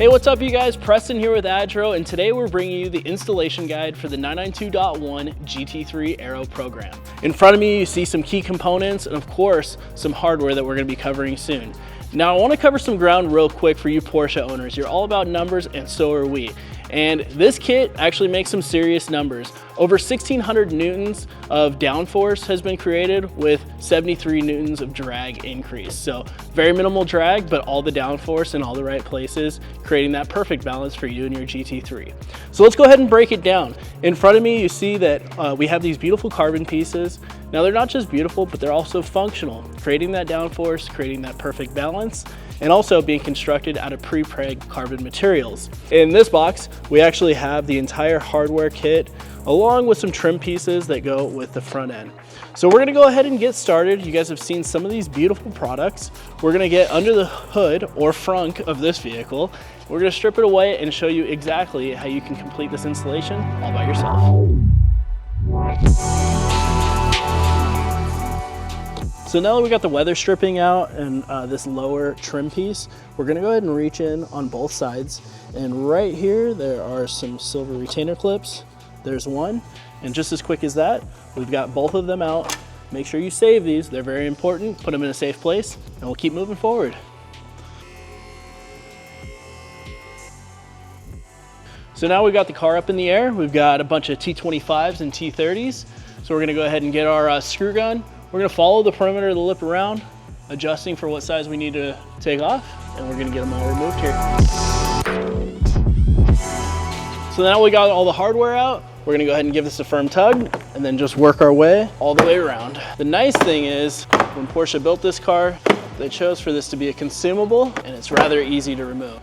Hey, what's up you guys? Preston here with ADRO, and today we're bringing you the installation guide for the 992.1 GT3 Aero program. In front of me, you see some key components and of course, some hardware that we're gonna be covering soon. Now I wanna cover some ground real quick for you Porsche owners. You're all about numbers and so are we. And this kit actually makes some serious numbers. Over 1,600 newtons of downforce has been created with 73 newtons of drag increase. So very minimal drag, but all the downforce in all the right places, creating that perfect balance for you and your GT3. So let's go ahead and break it down. In front of me, you see that we have these beautiful carbon pieces. Now they're not just beautiful, but they're also functional, creating that downforce, creating that perfect balance, and also being constructed out of pre-preg carbon materials. In this box, we actually have the entire hardware kit along with some trim pieces that go with the front end. So we're gonna go ahead and get started. You guys have seen some of these beautiful products. We're gonna get under the hood or frunk of this vehicle. We're gonna strip it away and show you exactly how you can complete this installation all by yourself. So now that we got the weather stripping out and this lower trim piece, we're gonna go ahead and reach in on both sides. And right here, there are some silver retainer clips. There's one, and just as quick as that, we've got both of them out. Make sure you save these, they're very important. Put them in a safe place, and we'll keep moving forward. So now we've got the car up in the air. We've got a bunch of T25s and T30s. So we're gonna go ahead and get our screw gun. We're gonna follow the perimeter of the lip around, adjusting for what size we need to take off, and we're gonna get them all removed here. So now we got all the hardware out, we're gonna go ahead and give this a firm tug, and then just work our way all the way around. The nice thing is, when Porsche built this car, they chose for this to be a consumable, and it's rather easy to remove.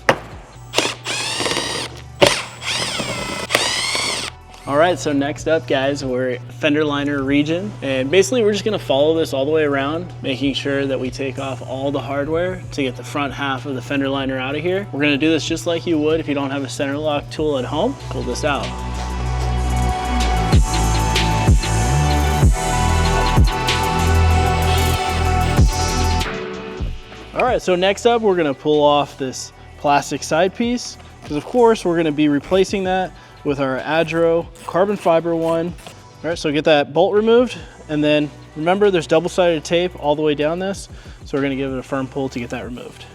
All right, so next up, guys, we're fender liner region. And basically, we're just gonna follow this all the way around, making sure that we take off all the hardware to get the front half of the fender liner out of here. We're gonna do this just like you would if you don't have a center lock tool at home. Pull this out. All right, so next up, we're gonna pull off this plastic side piece, because of course, we're gonna be replacing that with our ADRO carbon fiber one. All right, so get that bolt removed, and then remember there's double-sided tape all the way down this, so we're gonna give it a firm pull to get that removed.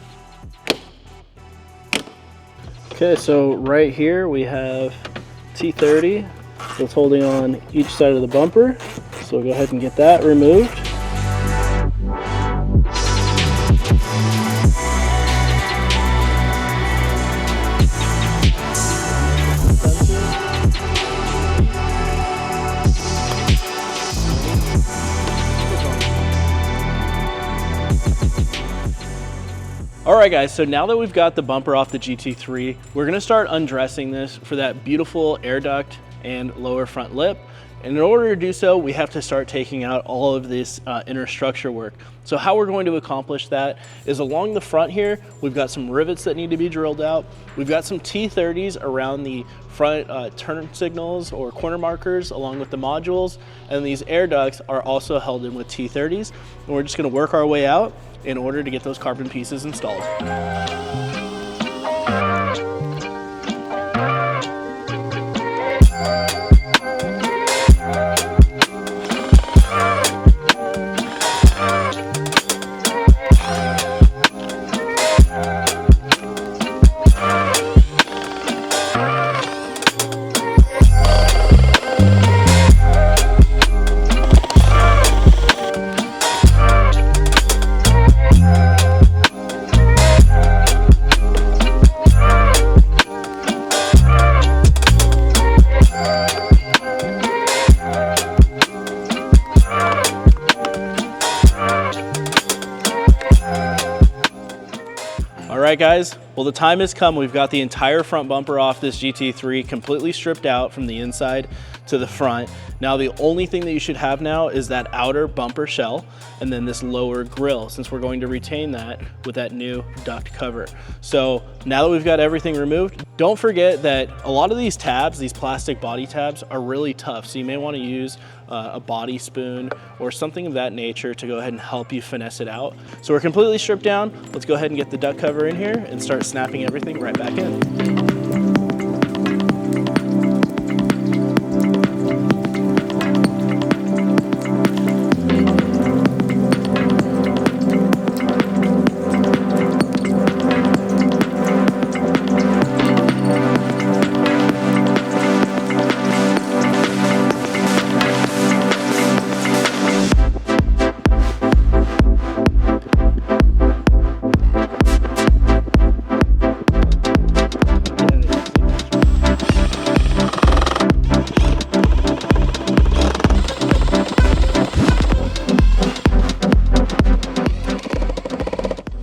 Okay, so right here we have T30 that's holding on each side of the bumper, so we'll go ahead and get that removed. All right guys, so now that we've got the bumper off the GT3, we're gonna start undressing this for that beautiful air duct and lower front lip. And in order to do so, we have to start taking out all of this inner structure work. So how we're going to accomplish that is along the front here, we've got some rivets that need to be drilled out. We've got some T30s around the front turn signals or corner markers along with the modules. And these air ducts are also held in with T30s. And we're just gonna work our way out in order to get those carbon pieces installed. All right guys, well the time has come. We've got the entire front bumper off this GT3 completely stripped out from the inside to the front. Now the only thing that you should have now is that outer bumper shell and then this lower grille, since we're going to retain that with that new duct cover. So now that we've got everything removed, don't forget that a lot of these tabs, these plastic body tabs, are really tough. So you may want to use a body spoon or something of that nature to go ahead and help you finesse it out. So we're completely stripped down. Let's go ahead and get the duct cover in here and start snapping everything right back in.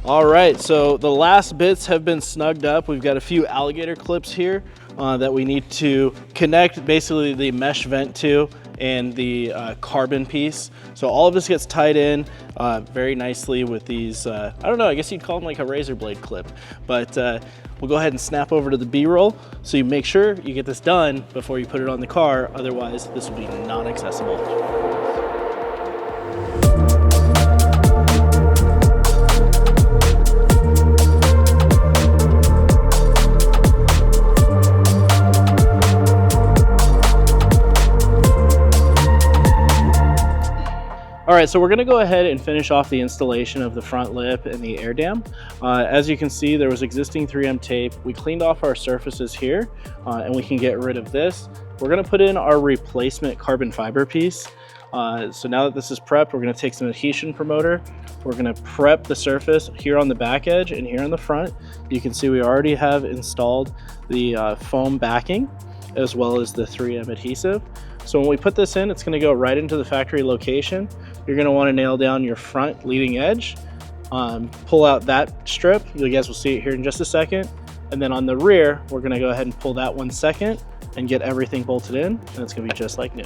All right, so the last bits have been snugged up. We've got a few alligator clips here that we need to connect basically the mesh vent to and the carbon piece. So all of this gets tied in very nicely with these, I don't know, I guess you'd call them like a razor blade clip, but we'll go ahead and snap over to the B-roll so you make sure you get this done before you put it on the car, otherwise this will be non-accessible. All right, so we're gonna go ahead and finish off the installation of the front lip and the air dam. As you can see, there was existing 3M tape. We cleaned off our surfaces here and we can get rid of this. We're gonna put in our replacement carbon fiber piece. So now that this is prepped, we're gonna take some adhesion promoter. We're gonna prep the surface here on the back edge and here on the front. You can see we already have installed the foam backing as well as the 3M adhesive. So when we put this in, it's gonna go right into the factory location. You're gonna wanna nail down your front leading edge, pull out that strip. You guys will see it here in just a second. And then on the rear, we're gonna go ahead and pull that 1 second and get everything bolted in, and it's gonna be just like new.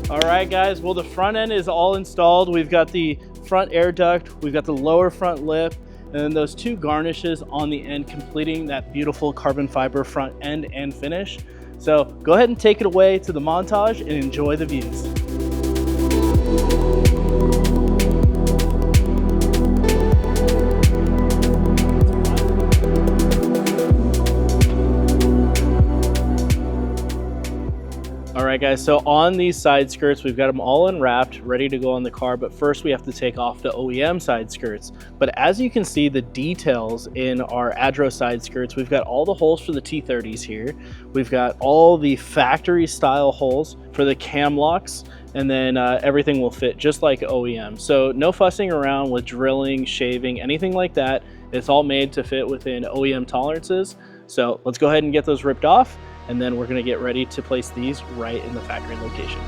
Alright guys, well the front end is all installed. We've got the front air duct, we've got the lower front lip, and then those 2 garnishes on the end completing that beautiful carbon fiber front end and finish. So go ahead and take it away to the montage and enjoy the views. All right guys, so on these side skirts, we've got them all unwrapped, ready to go on the car, but first we have to take off the OEM side skirts. But as you can see, the details in our ADRO side skirts, we've got all the holes for the T30s here. We've got all the factory style holes for the cam locks, and then everything will fit just like OEM. So no fussing around with drilling, shaving, anything like that. It's all made to fit within OEM tolerances. So let's go ahead and get those ripped off, and then we're gonna get ready to place these right in the factory location.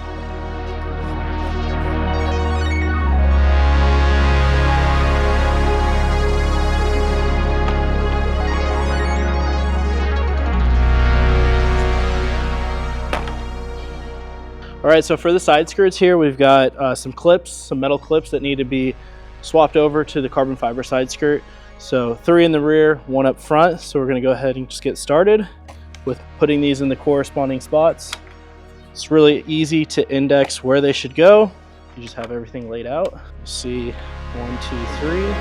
All right, so for the side skirts here, we've got some clips, some metal clips that need to be swapped over to the carbon fiber side skirt. So 3 in the rear, 1 up front. So we're gonna go ahead and just get started with putting these in the corresponding spots. It's really easy to index where they should go. You just have everything laid out. See 1, 2, 3.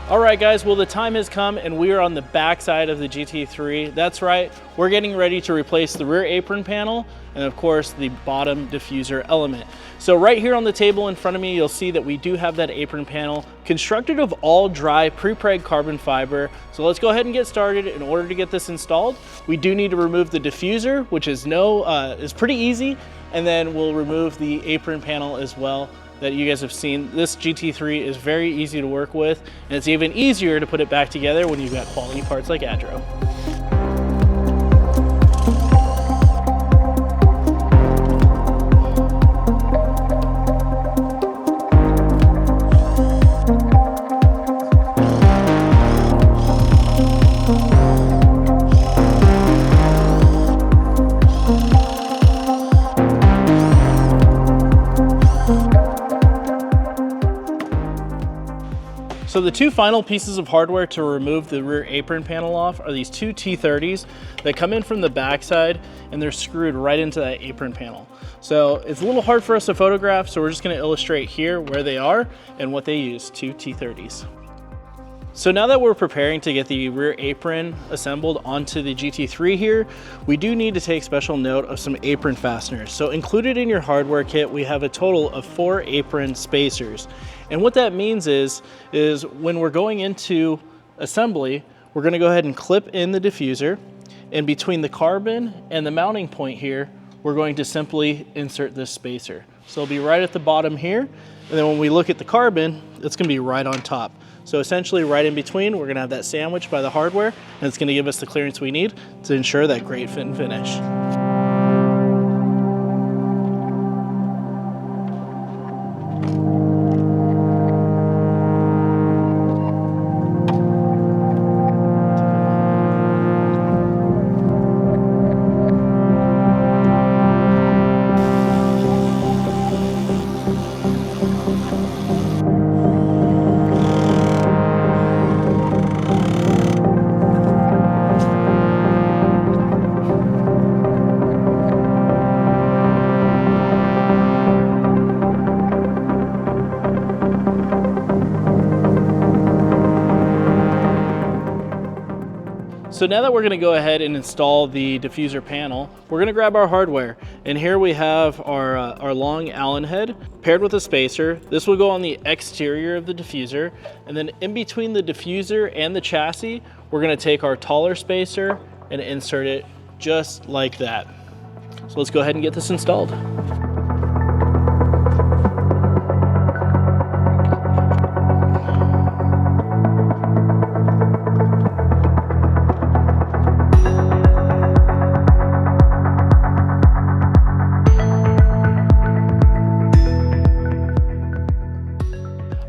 All right, guys, well, the time has come and we are on the back side of the GT3. That's right, we're getting ready to replace the rear apron panel and of course the bottom diffuser element. So right here on the table in front of me, you'll see that we do have that apron panel constructed of all dry pre-preg carbon fiber. So let's go ahead and get started. In order to get this installed, we do need to remove the diffuser, which is pretty easy, and then we'll remove the apron panel as well that you guys have seen. This GT3 is very easy to work with, and it's even easier to put it back together when you've got quality parts like ADRO. So the two final pieces of hardware to remove the rear apron panel off are these two T30s that come in from the backside and they're screwed right into that apron panel. So it's a little hard for us to photograph, so we're just going to illustrate here where they are and what they use, two T30s. So now that we're preparing to get the rear apron assembled onto the GT3 here, we do need to take special note of some apron fasteners. So included in your hardware kit, we have a total of 4 apron spacers. And what that means is when we're going into assembly, we're gonna go ahead and clip in the diffuser, and between the carbon and the mounting point here, we're going to simply insert this spacer. So it'll be right at the bottom here, and then when we look at the carbon, it's gonna be right on top. So essentially right in between, we're gonna have that sandwich by the hardware, and it's gonna give us the clearance we need to ensure that great fit and finish. So now that we're gonna go ahead and install the diffuser panel, we're gonna grab our hardware. And here we have our long Allen head paired with a spacer. This will go on the exterior of the diffuser. And then in between the diffuser and the chassis, we're gonna take our taller spacer and insert it just like that. So let's go ahead and get this installed.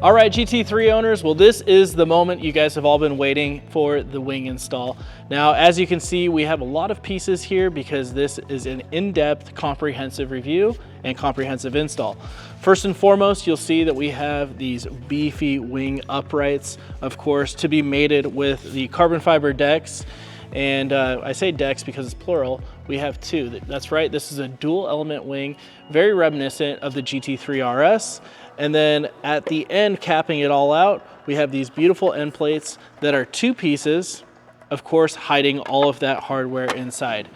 All right, GT3 owners, well, this is the moment you guys have all been waiting for, the wing install. Now, as you can see, we have a lot of pieces here because this is an in-depth, comprehensive review and comprehensive install. First and foremost, you'll see that we have these beefy wing uprights, of course, to be mated with the carbon fiber decks. And I say decks because it's plural. We have 2. That's right, this is a dual element wing, very reminiscent of the GT3 RS. And then at the end, capping it all out, we have these beautiful end plates that are 2 pieces, of course, hiding all of that hardware inside.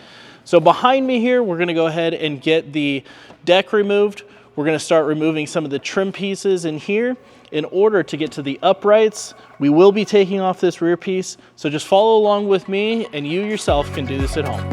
So behind me here, we're gonna go ahead and get the deck removed. We're gonna start removing some of the trim pieces in here. In order to get to the uprights, we will be taking off this rear piece. So just follow along with me and you yourself can do this at home.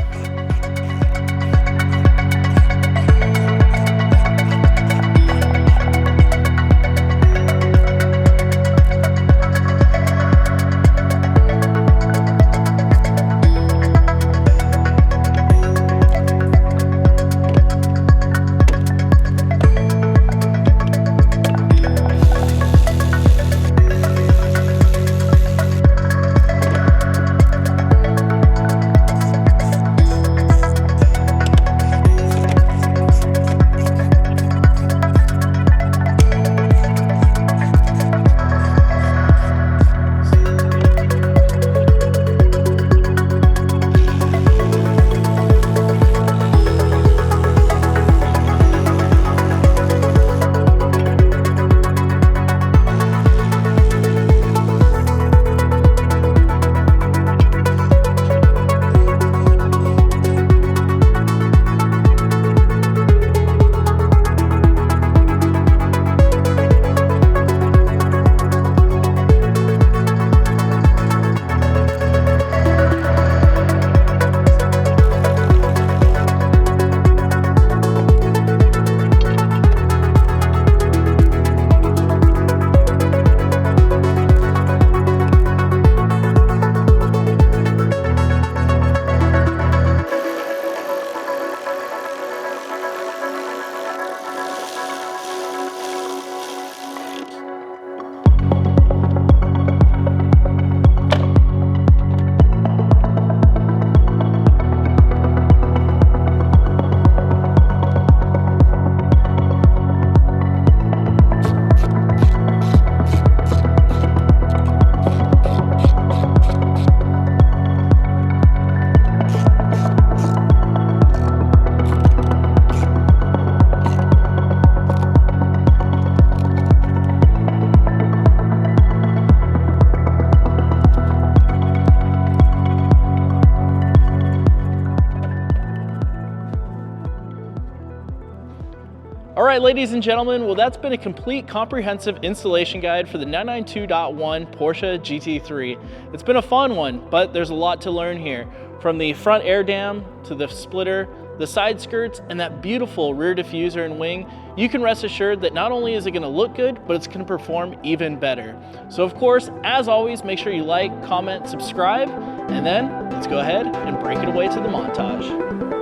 right, ladies and gentlemen, well, that's been a complete comprehensive installation guide for the 992.1 Porsche GT3. It's been a fun one, but there's a lot to learn here. From the front air dam to the splitter, the side skirts, and that beautiful rear diffuser and wing, you can rest assured that not only is it gonna look good, but it's gonna perform even better. So of course, as always, make sure you like, comment, subscribe, and then let's go ahead and break it away to the montage.